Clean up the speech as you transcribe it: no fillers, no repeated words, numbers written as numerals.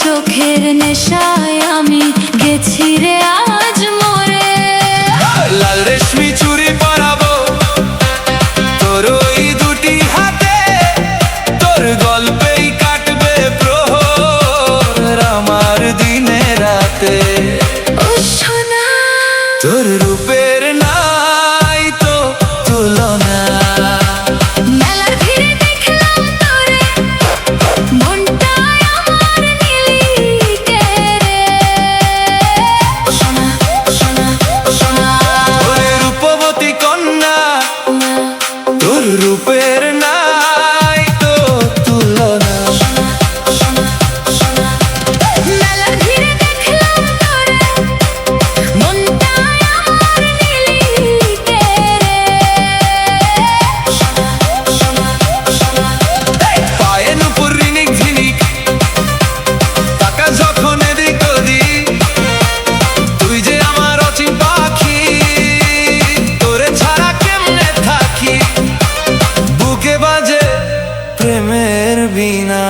চোখের নেশায় আমি গেছি রে আজ মরে। লাল রেশমি চুড়ি পরাবো তোর ওই দুটি হাতে, তোর গল্পেই কাটবে প্রহর আমার দিনে রাতে। ও সোনা, তোর রূপের নাই তো তুলনা। মেলার ভিড়ে দেখলাম তোরে, মনটায় আমার নিলিকে রে। ও সোনা, ও সোনা, ও সোনা, ওরে রূপবতী কন্যা, তোর রূপের নাই তো তুলনা। মেলার ভিড়ে দেখলাম তোরে, মনটায় আমার নিলিকে রে। পায়ে নুপুর রিনিক ঝিনিক, টাকা যখন এদিক ওদিক, তুই যে আমার অচিন পাখি, তোরে ছাড়া কেমনে থাকি। বুকে বাজে প্রেমের বীণা।